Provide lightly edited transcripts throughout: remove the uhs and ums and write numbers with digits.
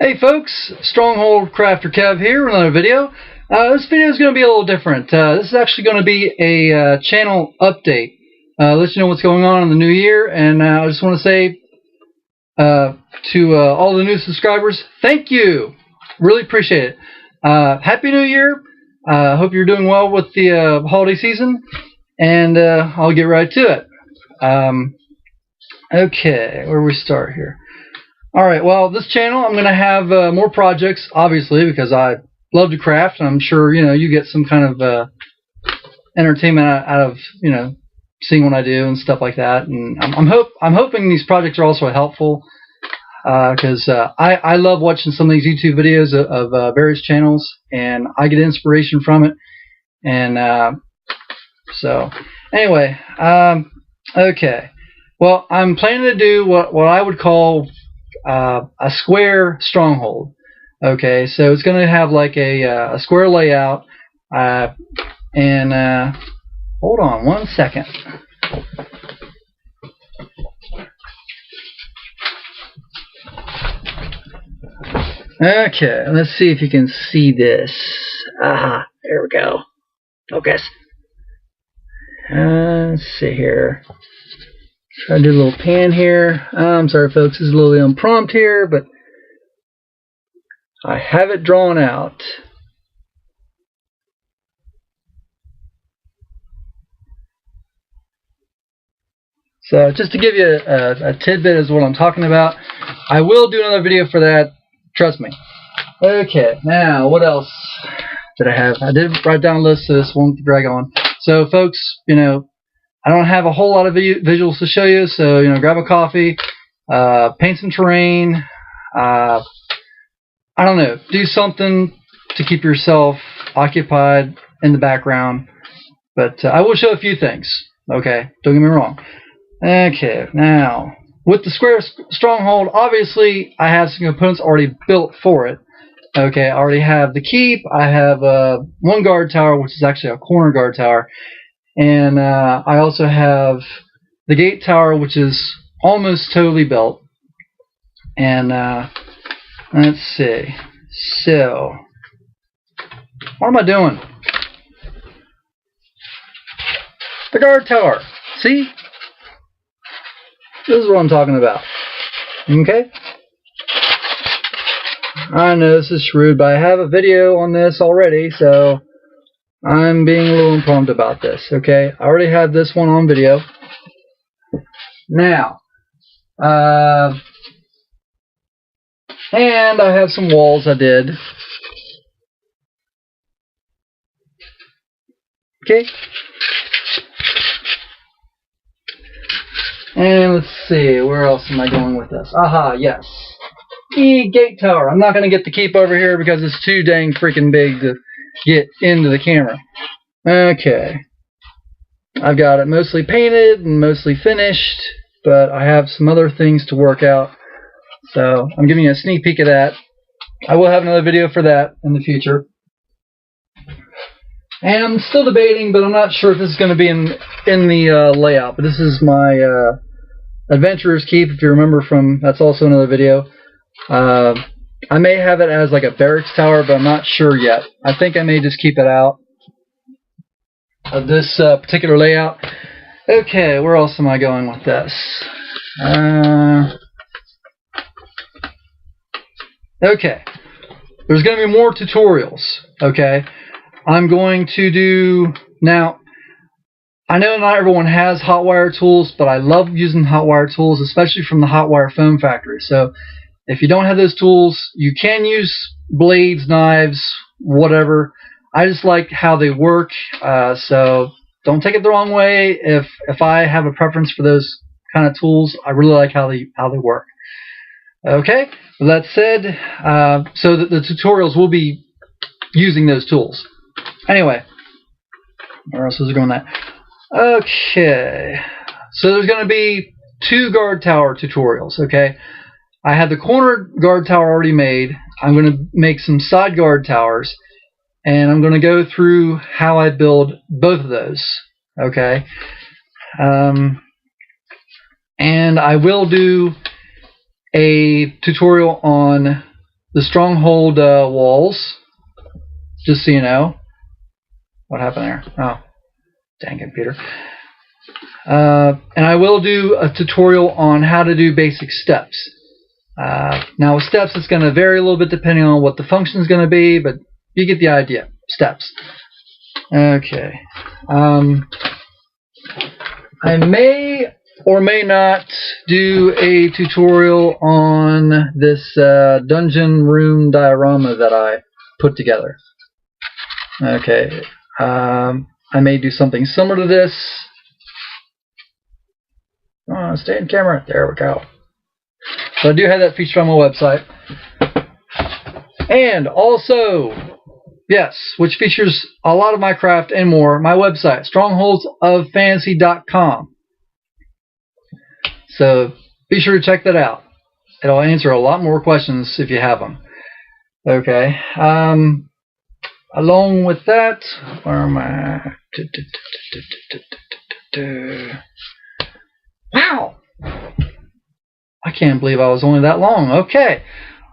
Hey folks, Stronghold Crafter Kev here with another video. This video is going to be a little different. This is actually going to be a channel update. Let you know what's going on in the new year, and I just want to say to all the new subscribers, thank you. Really appreciate it. Happy New Year. Hope you're doing well with the holiday season, and I'll get right to it. Okay, where do we start here? Alright, well, this channel, I'm going to have more projects, obviously, because I love to craft, and I'm sure, you get some kind of entertainment out of, seeing what I do and stuff like that. And I'm hoping these projects are also helpful, because I love watching some of these YouTube videos of various channels, and I get inspiration from it. And so, anyway, okay. Well, I'm planning to do what I would call a square stronghold. Okay, so it's going to have like a square layout, and hold on one second. Okay, let's see if you can see this. Aha, there we go. Focus. Let's see here. Try to do a little pan here. I'm sorry folks, this is a little impromptu here, but I have it drawn out. So just to give you a tidbit is what I'm talking about. I will do another video for that, trust me. Okay, now what else did I have? I did write down a list, so this won't drag on. So folks, I don't have a whole lot of visuals to show you, so grab a coffee, paint some terrain, I don't know, do something to keep yourself occupied in the background. But I will show a few things, okay? Don't get me wrong. Okay, now, with the square stronghold, obviously I have some components already built for it. Okay, I already have the keep, I have one guard tower, which is actually a corner guard tower. And I also have the gate tower, which is almost totally built. And let's see. So, what am I doing? The guard tower. See? This is what I'm talking about. Okay? I know this is rude, but I have a video on this already, so I'm being a little impromptu about this, okay? I already have this one on video. Now, and I have some walls I did. Okay? And let's see, where else am I going with this? Aha, yes. The gate tower. I'm not going to get the keep over here because it's too dang freaking big to get into the camera. Okay, I've got it mostly painted and mostly finished, but I have some other things to work out, so I'm giving you a sneak peek of that. I will have another video for that in the future, and I'm still debating, but I'm not sure if this is going to be in the layout. But this is my Adventurer's Keep, if you remember from, that's also another video. I may have it as like a barracks tower, but I'm not sure yet. I think I may just keep it out of this particular layout. Okay, where else am I going with this? Okay, there's going to be more tutorials. Okay, I'm going to do, now I know not everyone has hot wire tools, but I love using hot wire tools, especially from the hot wire foam factory. So if you don't have those tools, you can use blades, knives, whatever. I just like how they work, so don't take it the wrong way. If I have a preference for those kind of tools, I really like how they work. Okay, with that said, so the tutorials will be using those tools. Anyway, where else is it going that? Okay, so there's going to be 2 guard tower tutorials. Okay. I have the corner guard tower already made. I'm going to make some side guard towers, and I'm going to go through how I build both of those. Okay, and I will do a tutorial on the Stronghold walls, just so you know. What happened there? Oh, dang computer. And I will do a tutorial on how to do basic steps. Now with steps, it's going to vary a little bit depending on what the function is going to be, but you get the idea. Steps. Okay. I may or may not do a tutorial on this dungeon room diorama that I put together. Okay. I may do something similar to this. Stay in camera. There we go. So I do have that featured on my website. And also, yes, which features a lot of my craft and more, my website, strongholdsoffantasy.com. So be sure to check that out. It'll answer a lot more questions if you have them. Okay. Along with that, where am I? Wow! I can't believe I was only that long. Okay.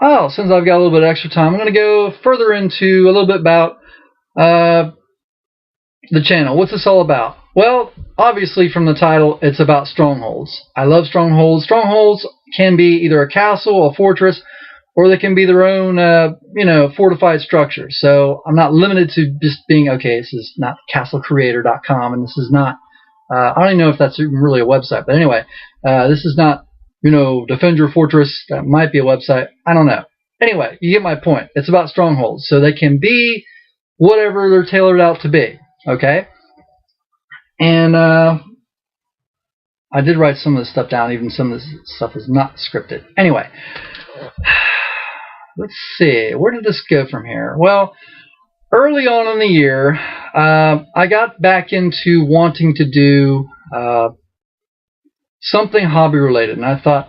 Well, since I've got a little bit of extra time, I'm going to go further into a little bit about the channel. What's this all about? Well, obviously from the title, it's about strongholds. I love strongholds. Strongholds can be either a castle, a fortress, or they can be their own, fortified structures. So I'm not limited to just being, okay, this is not castlecreator.com, and this is not, I don't even know if that's really a website, but anyway, this is not, Defend Your Fortress. That might be a website. I don't know. Anyway, you get my point. It's about strongholds. So they can be whatever they're tailored out to be. Okay? And I did write some of this stuff down. Even some of this stuff is not scripted. Anyway, let's see. Where did this go from here? Well, early on in the year, I got back into wanting to do something hobby related, and I thought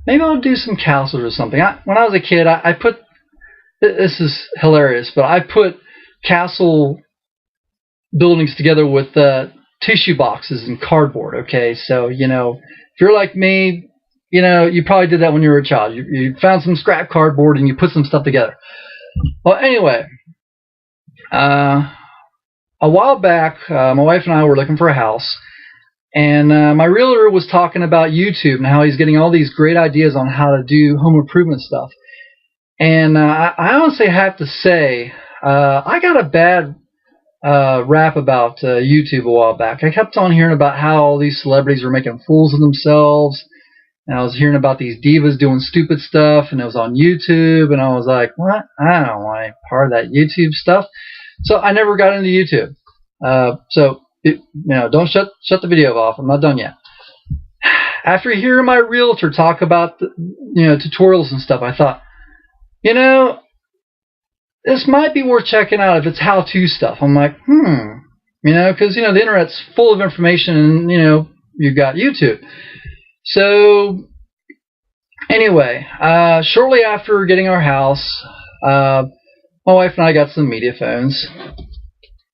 maybe I'll do some castles or something. When I was a kid, I put, this is hilarious, but I put castle buildings together with tissue boxes and cardboard. Okay, so if you're like me, you probably did that when you were a child. You found some scrap cardboard and you put some stuff together. Well, anyway, a while back, my wife and I were looking for a house. And my realtor was talking about YouTube and how he's getting all these great ideas on how to do home improvement stuff. And I honestly have to say, I got a bad rap about YouTube a while back. I kept on hearing about how all these celebrities were making fools of themselves. And I was hearing about these divas doing stupid stuff, and it was on YouTube. And I was like, what? I don't want any part of that YouTube stuff. So I never got into YouTube. Don't shut the video off. I'm not done yet. After hearing my realtor talk about tutorials and stuff, I thought, this might be worth checking out if it's how-to stuff. I'm like, because the internet's full of information, and you've got YouTube. So anyway, shortly after getting our house, my wife and I got some media phones.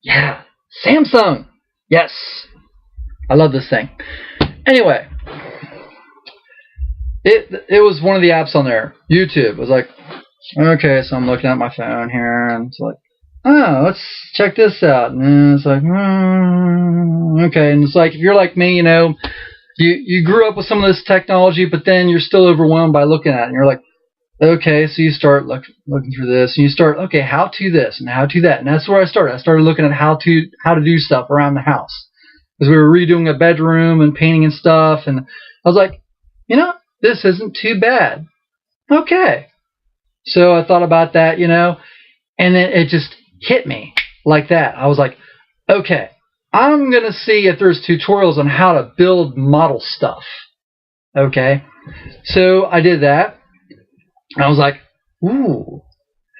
Yeah, Samsung. Yes, I love this thing. Anyway, it was one of the apps on there. YouTube. It was like, okay, so I'm looking at my phone here, and it's like, oh, let's check this out. And it's like, okay, and it's like, if you're like me, you grew up with some of this technology, but then you're still overwhelmed by looking at it, and you're like, okay, so you start looking through this, and you start, okay, how to this and how to that, and that's where I started. I started looking at how to do stuff around the house, because we were redoing a bedroom and painting and stuff, and I was like, this isn't too bad. Okay, so I thought about that, and then it just hit me like that. I was like, okay, I'm gonna see if there's tutorials on how to build model stuff. Okay, so I did that. I was like, ooh,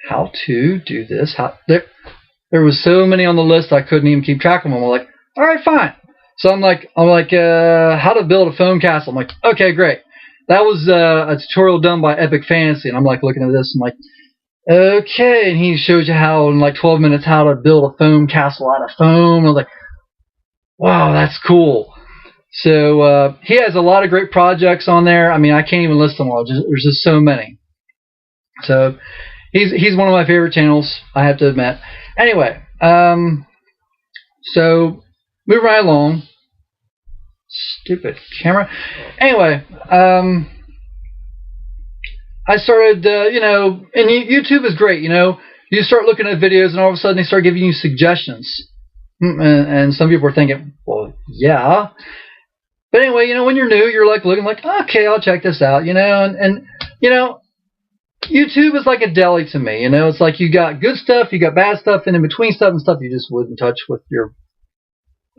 how to do this? There was so many on the list I couldn't even keep track of them. I'm like, all right, fine. So I'm like, how to build a foam castle. I'm like, okay, great. That was a tutorial done by Epic Fantasy, and I'm like looking at this. I'm like, okay, and he shows you how in like 12 minutes how to build a foam castle out of foam. And I was like, wow, that's cool. So he has a lot of great projects on there. I mean, I can't even list them all. There's just so many. So he's one of my favorite channels, I have to admit. Anyway, so moving right along. Stupid camera. Anyway, I started, and YouTube is great. You start looking at videos, and all of a sudden they start giving you suggestions. And some people are thinking, well, yeah. But anyway, when you're new, you're like looking like, okay, I'll check this out, and YouTube is like a deli to me. It's like you got good stuff, you got bad stuff, and in between stuff and stuff you just wouldn't touch with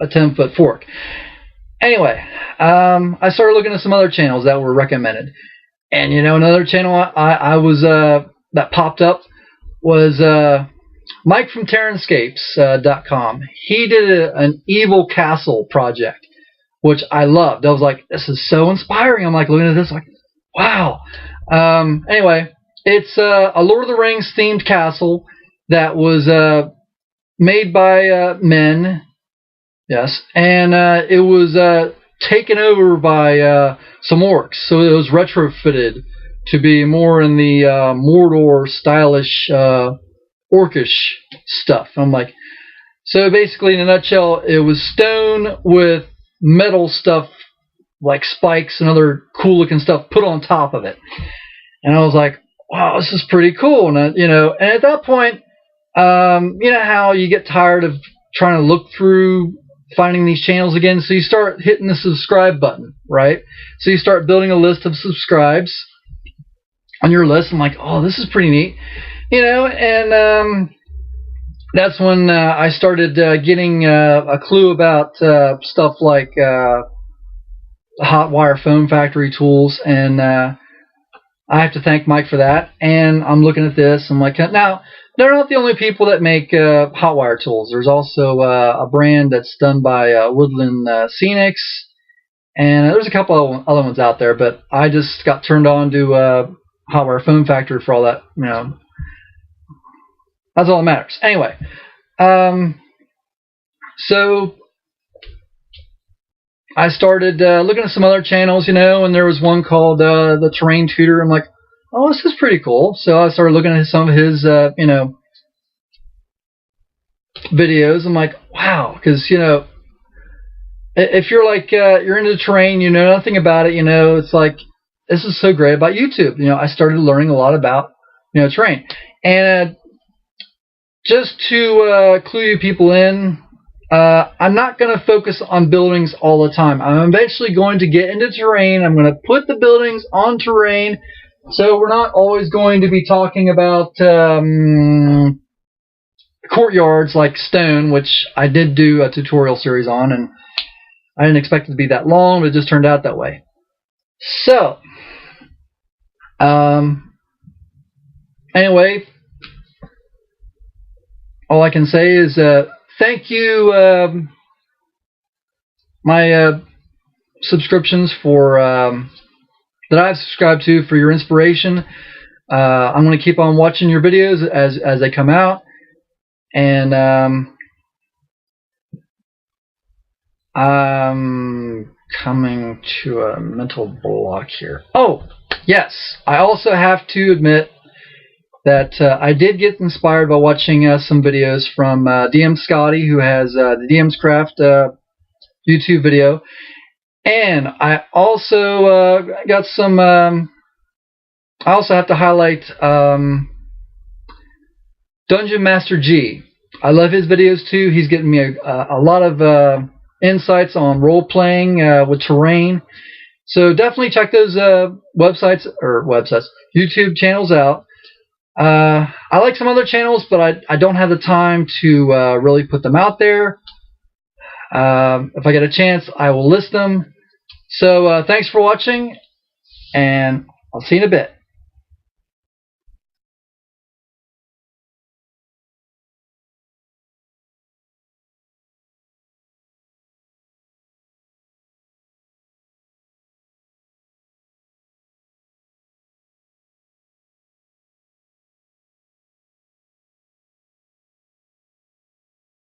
a 10-foot fork. Anyway, I started looking at some other channels that were recommended. And another channel I was that popped up was Mike from Terranscapes.com. He did an evil castle project, which I loved. I was like, this is so inspiring. I'm like looking at this, like, wow. Anyway, it's a Lord of the Rings themed castle that was made by men. Yes, and it was taken over by some orcs, so it was retrofitted to be more in the Mordor stylish orcish stuff. I'm like, so basically in a nutshell, it was stone with metal stuff like spikes and other cool looking stuff put on top of it. And I was like, wow, this is pretty cool. And and at that point, how you get tired of trying to look through finding these channels again, so you start hitting the subscribe button, right? So you start building a list of subscribes on your list. I'm like, oh, this is pretty neat, and that's when I started getting a clue about stuff like hot wire foam factory tools, and I have to thank Mike for that. And I'm looking at this, I'm like, now they're not the only people that make hot wire tools. There's also a brand that's done by Woodland Scenics, and there's a couple of other ones out there, but I just got turned on to hot wire foam factory for all that. That's all that matters. Anyway, so I started looking at some other channels, and there was one called the Terrain Tutor. I'm like, oh, this is pretty cool. So I started looking at some of his, videos. I'm like, wow, because if you're like you're into terrain, you know nothing about it, it's like, this is so great about YouTube. I started learning a lot about terrain, and just to clue you people in, I'm not going to focus on buildings all the time. I'm eventually going to get into terrain. I'm going to put the buildings on terrain. So we're not always going to be talking about courtyards like stone, which I did do a tutorial series on, and I didn't expect it to be that long, but it just turned out that way. So, anyway, all I can say is thank you, my subscriptions for that I've subscribed to, for your inspiration. I'm going to keep on watching your videos as they come out, and I'm coming to a mental block here. Oh, yes, I also have to admit that I did get inspired by watching some videos from DM Scotty, who has the DM's Craft YouTube video. And I also got some. I also have to highlight Dungeon Master G. I love his videos too. He's getting me a lot of insights on role playing with terrain. So definitely check those YouTube channels out. I like some other channels, but I don't have the time to really put them out there. If I get a chance, I will list them. So thanks for watching, and I'll see you in a bit.